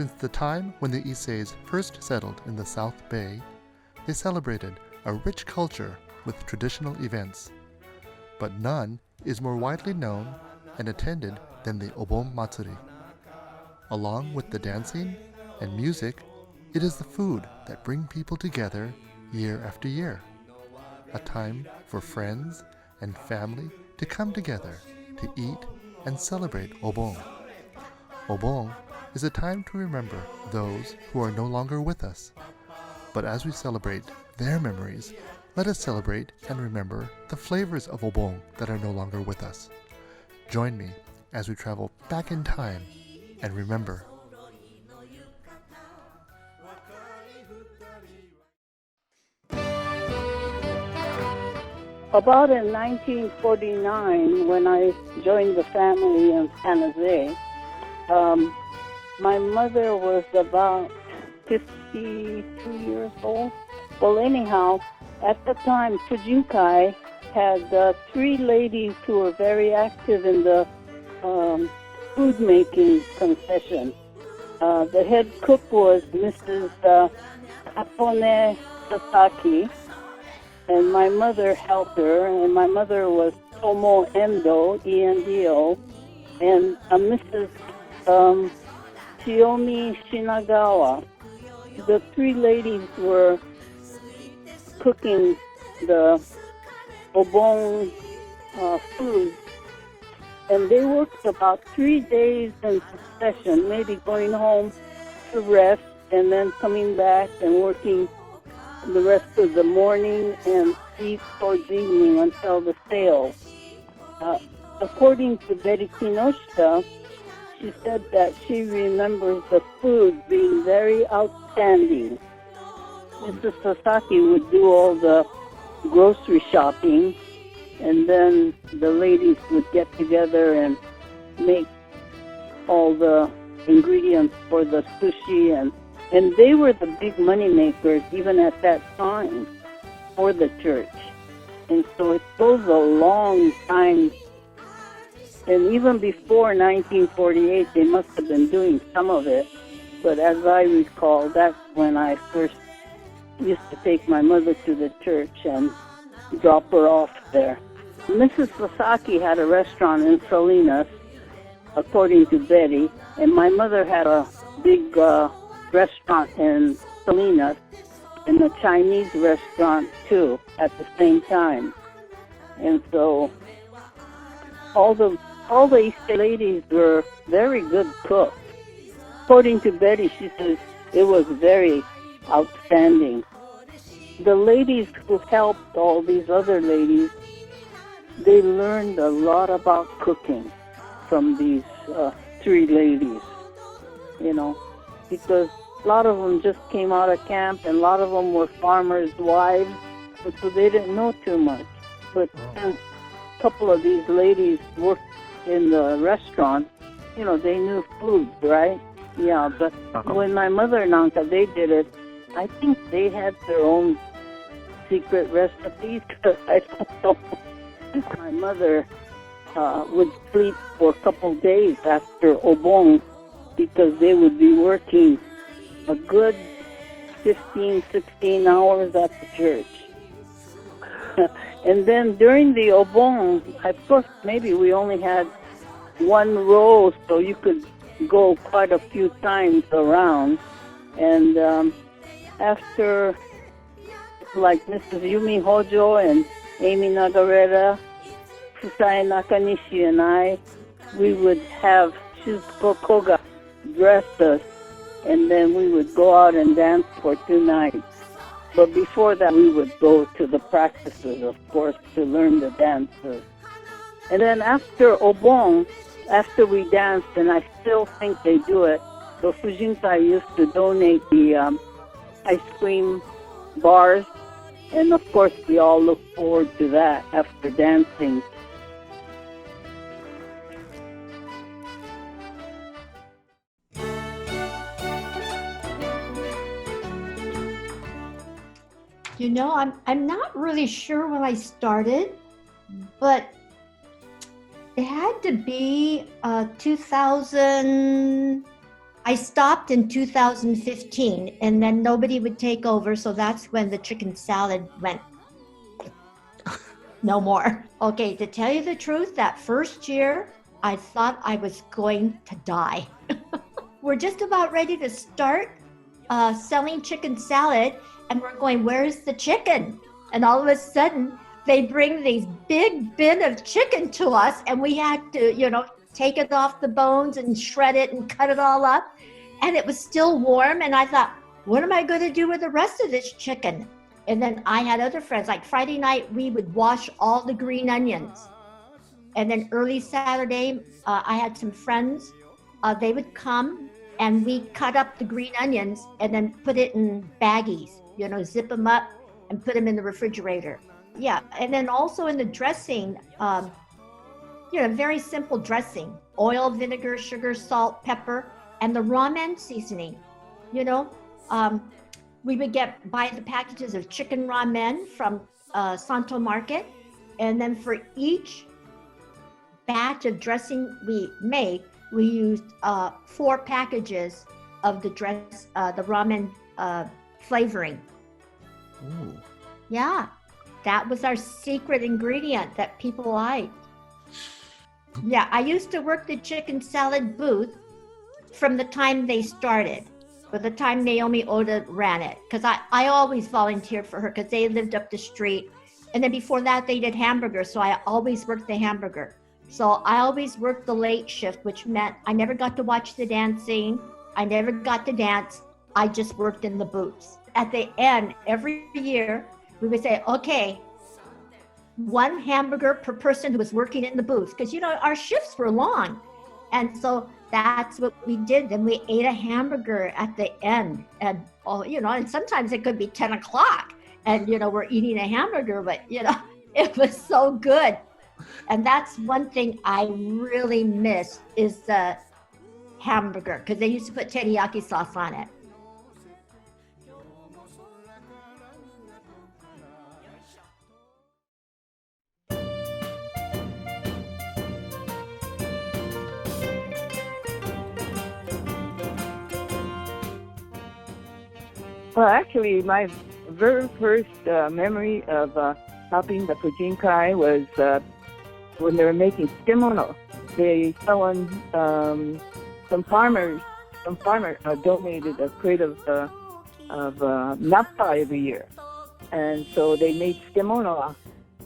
Since the time when the Isseis first settled in the South Bay, they celebrated a rich culture with traditional events. But none is more widely known and attended than the Obon Matsuri. Along with the dancing and music, it is the food that bring people together year after year. A time for friends and family to come together to eat and celebrate Obon. Obon is a time to remember those who are no longer with us. But as we celebrate their memories, let us celebrate and remember the flavors of Obon that are no longer with us. Join me as we travel back in time and remember. About in 1949, when I joined the family in San Jose, my mother was about 52 years old. Well, anyhow, at the time, Fujinkai had 3 ladies who were very active in the food-making concession. The head cook was Mrs. Apone Sasaki, and my mother helped her, and my mother was Tomo Endo, E-N-D-O, and Mrs. Chiyomi Shinagawa. The 3 ladies were cooking the Obon food, and they worked about 3 days in succession, maybe going home to rest and then coming back and working the rest of the morning and eat towards evening until the sale. According to Betty Kinoshita, she said that she remembers the food being very outstanding. Mrs. Sasaki would do all the grocery shopping, and then the ladies would get together and make all the ingredients for the sushi, and they were the big money makers even at that time for the church. And so it goes a long time. And even before 1948, they must have been doing some of it. But as I recall, that's when I first used to take my mother to the church and drop her off there. Mrs. Sasaki had a restaurant in Salinas, according to Betty, and my mother had a big restaurant in Salinas and a Chinese restaurant too at the same time. And so all the East ladies were very good cooks. According to Betty, she says it was very outstanding. The ladies who helped all these other ladies, they learned a lot about cooking from these 3 ladies, you know, because a lot of them just came out of camp, and a lot of them were farmers' wives, and so they didn't know too much. But a couple of these ladies worked in the restaurant, you know, they knew food, right? Yeah, but when my mother and uncle, they did it, I think they had their own secret recipes, because I don't know. My mother would sleep for a couple days after Obon, because they would be working a good 15, 16 hours at the church. And then during the Obon, of course, maybe we only had 1 row, so you could go quite a few times around. And after, like Mrs. Yumi Hojo and Amy Nagareta, Fusae Nakanishi and I, we would have Shizuko Koga dress us, and then we would go out and dance for 2 nights. But before that, we would go to the practices, of course, to learn the dances. And then after Obon, after we danced, and I still think they do it, so Fujinkai used to donate the ice cream bars, and of course we all look forward to that after dancing. You know, I'm not really sure when I started, but it had to be 2000. I stopped in 2015, and then nobody would take over, so that's when the chicken salad went no more. Okay, to tell you the truth, that first year, I thought I was going to die. We're just about ready to start selling chicken salad, and we're going, where's the chicken? And all of a sudden, they bring these big bin of chicken to us, and we had to, take it off the bones and shred it and cut it all up. And it was still warm, and I thought, what am I going to do with the rest of this chicken? And then I had other friends, like Friday night, we would wash all the green onions. And then early Saturday, I had some friends, they would come and we cut up the green onions and then put it in baggies, zip them up and put them in the refrigerator. Yeah, and then also in the dressing, very simple dressing, oil, vinegar, sugar, salt, pepper, and the ramen seasoning. We would buy the packages of chicken ramen from Santo Market, and then for each batch of dressing we made, we used 4 packages of the ramen flavoring. Ooh. Yeah, that was our secret ingredient that people liked. Yeah, I used to work the chicken salad booth from the time they started, by the time Naomi Oda ran it, because I always volunteered for her because they lived up the street. And then before that, they did hamburgers, so I always worked the hamburger. So I always worked the late shift, which meant I never got to watch the dancing. I never got to dance. I just worked in the booths. At the end, every year, we would say, okay, 1 hamburger per person who was working in the booth, because our shifts were long. And so that's what we did. Then we ate a hamburger at the end, and and sometimes it could be 10 o'clock and we're eating a hamburger, but it was so good. And that's one thing I really miss is the hamburger, because they used to put teriyaki sauce on it. Well, actually, my very first memory of helping the Fujinkai was when they were making kimono. They someone some farmers donated a crate of nappa every year, and so they made kimono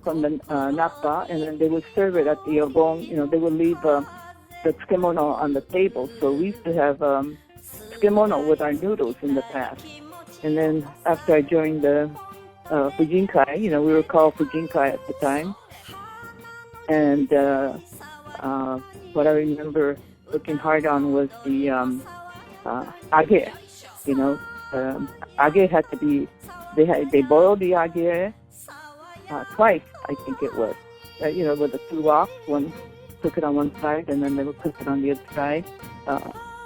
from the nappa, and then they would serve it at the Obon. They would leave the kimono on the table. So we used to have kimono with our noodles in the past. And then after I joined the Fujinkai, we were called Fujinkai at the time. And what I remember looking hard on was the age. Age had to be, they boiled the age twice, I think it was. With the 2 woks, one cook it on one side, and then they would cook it on the other side.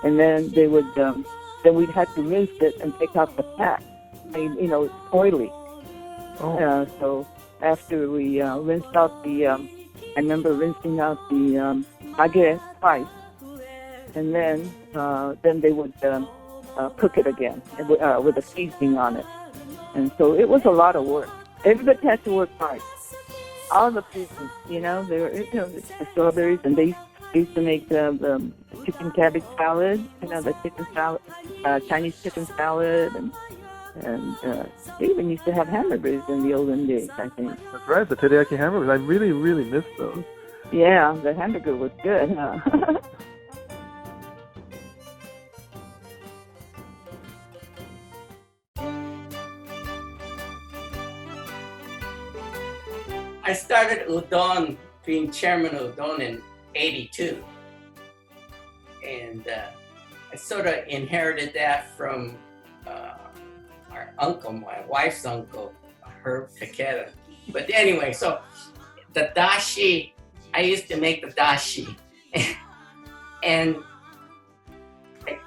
And then they would, then we'd have to rinse it and take out the fat. It's oily. Oh. So after we rinsed out the, I remember rinsing out the age twice, and then they would cook it again with a seasoning on it. And so it was a lot of work. Everybody had to work hard. All the people, they were, the strawberries, and they used to make the chicken cabbage salad, the chicken salad, Chinese chicken salad, and they even used to have hamburgers in the olden days, I think. That's right, the teriyaki hamburgers. I really, really miss those. Yeah, the hamburger was good, huh? I started Udon, being chairman of Udon in 82. And I sort of inherited that from our uncle, my wife's uncle, Herb Takeda. But anyway, so the dashi, I used to make the dashi. And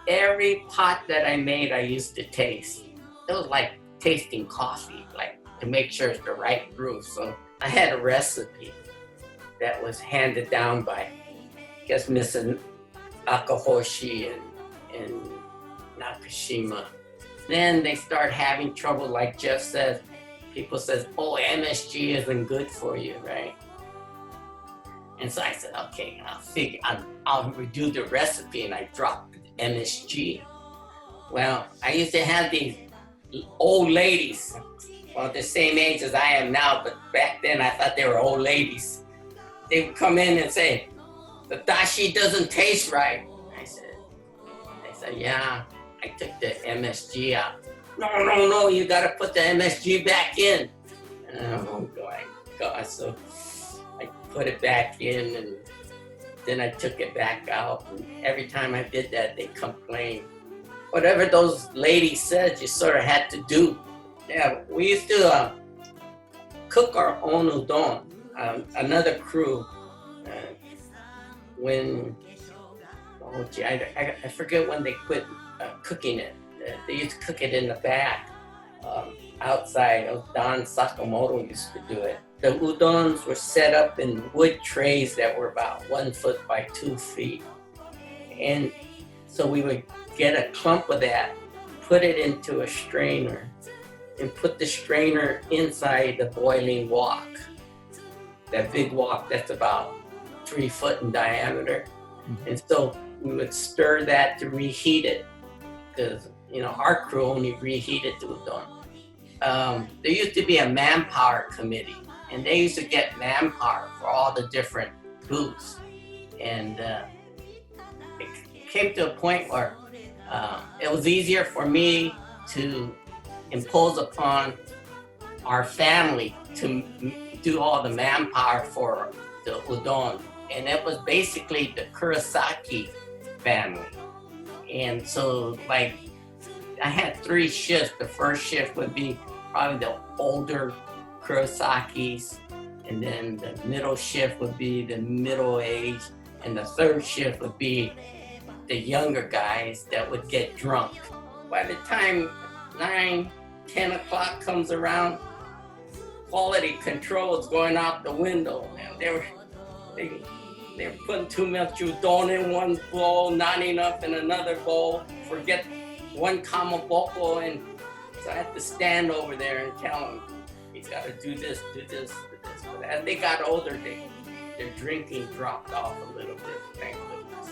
every pot that I made, I used to taste. It was like tasting coffee, like to make sure it's the right brew. So I had a recipe that was handed down by, I guess, Miss Akahoshi and Fukushima. Then they start having trouble, like Jeff says. People says, oh, MSG isn't good for you, right? And so I said, okay, I'll redo the recipe, and I dropped MSG. Well, I used to have these old ladies, well, the same age as I am now, but back then I thought they were old ladies. They would come in and say, the dashi doesn't taste right. I said, yeah, I took the MSG out. No, you gotta put the MSG back in. Oh my God, so I put it back in, and then I took it back out. And every time I did that, they complained. Whatever those ladies said, you sort of had to do. Yeah, we used to cook our own udon. Another crew, I forget when they quit cooking it. They used to cook it in the back outside. Don Sakamoto used to do it. The udons were set up in wood trays that were about 1 foot by 2 feet. And so we would get a clump of that, put it into a strainer, and put the strainer inside the boiling wok. That big wok that's about 3 foot in diameter. And so we would stir that to reheat it, because our crew only reheated the udon. There used to be a manpower committee, and they used to get manpower for all the different booths. And it came to a point where it was easier for me to impose upon our family to do all the manpower for the udon. And it was basically the Kurosaki family. And so, like, I had 3 shifts. The first shift would be probably the older Kurosakis, and then the middle shift would be the middle age, and the third shift would be the younger guys that would get drunk. By the time 9, 10 o'clock comes around, quality control is going out the window. And they were putting too much udon in one bowl, not enough in another bowl, forget one kamaboko, and so I had to stand over there and tell them, you gotta do this, do this, do this. But as they got older, their drinking dropped off a little bit, thank goodness.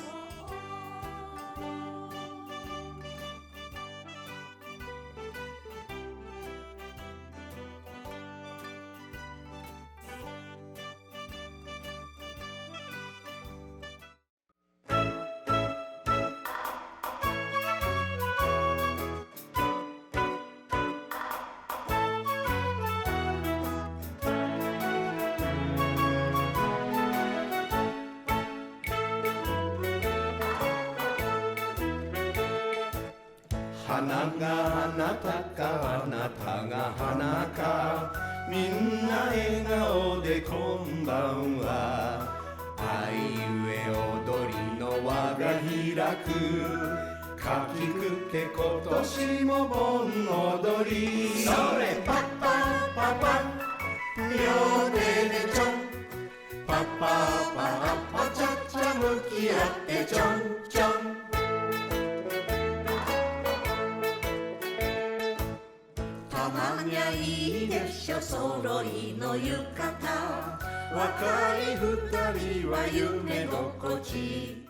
花が花たかあなたが花かみんな笑顔でこんばんはあいうえ踊りの輪が開くかきくけ今年も盆踊りそれパッパッパッパッ両手でちょんパッパッパッパチャッチャ向き合ってちょんちょんたまにゃいいでしょ揃いの浴衣若い二人は夢心地